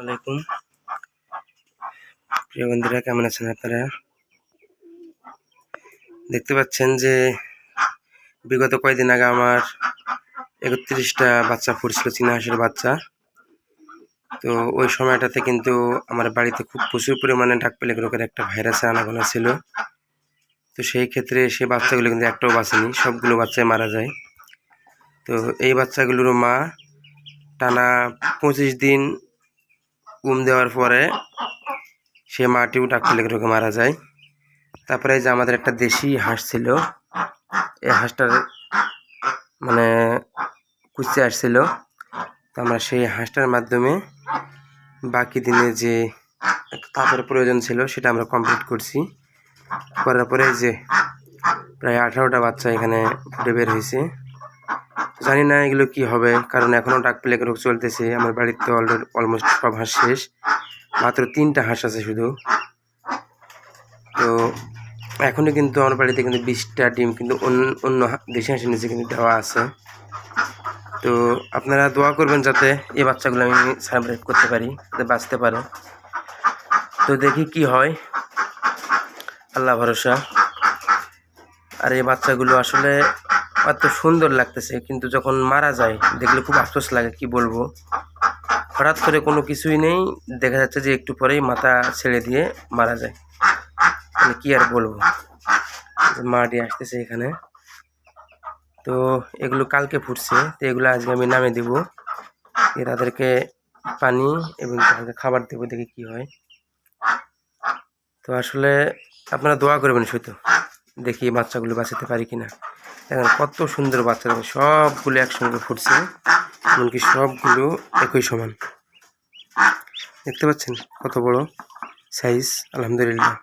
আলাইকুম প্রিয় বন্ধুরা, কেমন আছেন আপনারা? দেখতে পাচ্ছেন যে বিগত কয়েকদিন আগে আমার 31টা বাচ্চা ফুটছিল, চীনা হাঁসের বাচ্চা। তো ওই সময়টাতে কিন্তু আমার বাড়িতে খুব প্রচুর পরিমাণে ডাক প্লেগ রোগের একটা ভাইরাসের আনাগোনা ছিল। তো সেই ক্ষেত্রে সে বাচ্চাগুলো কিন্তু একটাও বাঁচেনি, সবগুলো বাচ্চাই মারা যায়। তো এই বাচ্চাগুলোর মা টানা 25 দিন দেওয়ার পরে সে মাটিও ডাক প্লেগ রোগে মারা যায়। তারপরে যে আমাদের একটা দেশি হাঁস ছিল, এই হাঁসটার মানে কুচে আসছিল। তো আমরা সেই হাঁসটার মাধ্যমে বাকি দিনে যে তাপের প্রয়োজন ছিল সেটা আমরা কমপ্লিট করছি। করার পরে যে প্রায় 18টা বাচ্চা এখানে ফুটে বের হয়েছে। জানি না এগুলো কি হবে, কারণ এখনও ডাক প্লেগ রোগ চলতেছে। আমার বাড়িতে অলমোস্ট সব হাঁস শেষ, মাত্র 3টা হাঁস আছে শুধু। তো এখনও কিন্তু আমার বাড়িতে কিন্তু 20টা ডিম কিন্তু অন্য দেশি হাঁসের নিচে কিন্তু দেওয়া আছে। তো আপনারা দোয়া করবেন যাতে এই বাচ্চাগুলো আমি সার্ভাইভ করতে পারি, যাতে বাঁচতে পারে। তো দেখি কি হয়, আল্লাহ ভরসা। আর এই বাচ্চাগুলো আসলে এত সুন্দর লাগতেছে, কিন্তু যখন মারা যায় দেখলে খুব আফসোস লাগে। কি বলবো, হঠাৎ করে কোনো কিছুই নেই, দেখা যাচ্ছে যে একটু পরেই মাথা ছেড়ে দিয়ে মারা যায়। মানে কি আর বলবো, মাটি আসতেছে এখানে। তো এগুলো কালকে ফুটছে, তো এগুলো আজকে আমি নামে দিব, তাদেরকে পানি এবং তাদেরকে খাবার দেবো, দেখি কি হয়। তো আসলে আপনারা দোয়া করবেন শুধু, দেখি বাচ্চাগুলো বাঁচাতে পারি কিনা। দেখেন কত সুন্দর বাচ্চা, দেখেন সবগুলো একসঙ্গে ফুটছে, এমনকি সবগুলো একই সমান। দেখতে পাচ্ছেন কত বড় সাইজ, আলহামদুলিল্লাহ।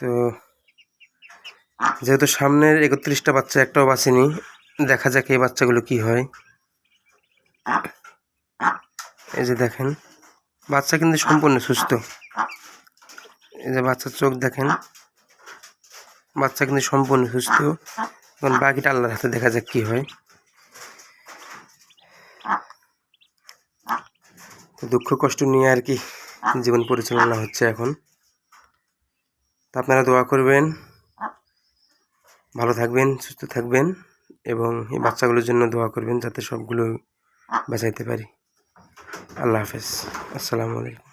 তো যেহেতু সামনের 31টা বাচ্চা একটাও বাঁচেনি, দেখা যাক এই বাচ্চাগুলো কি হয়। এই যে দেখেন বাচ্চা কিন্তু সম্পূর্ণ সুস্থ। এই যে বাচ্চার চোখ দেখেন, বাচ্চা কিন্তু সম্পূর্ণ সুস্থ। এখন বাকিটা আল্লাহর হাতে, দেখা যাক কি হয়। তো দুঃখ কষ্ট নিয়ে আর কি জীবন পরিচালনা হচ্ছে এখন। তো আপনারা দোয়া করবেন, ভালো থাকবেন, সুস্থ থাকবেন, এবং এই বাচ্চাগুলোর জন্য দোয়া করবেন যাতে সবগুলো বাঁচাইতে পারি। আল্লাহ হাফেজ, আসসালামু আলাইকুম।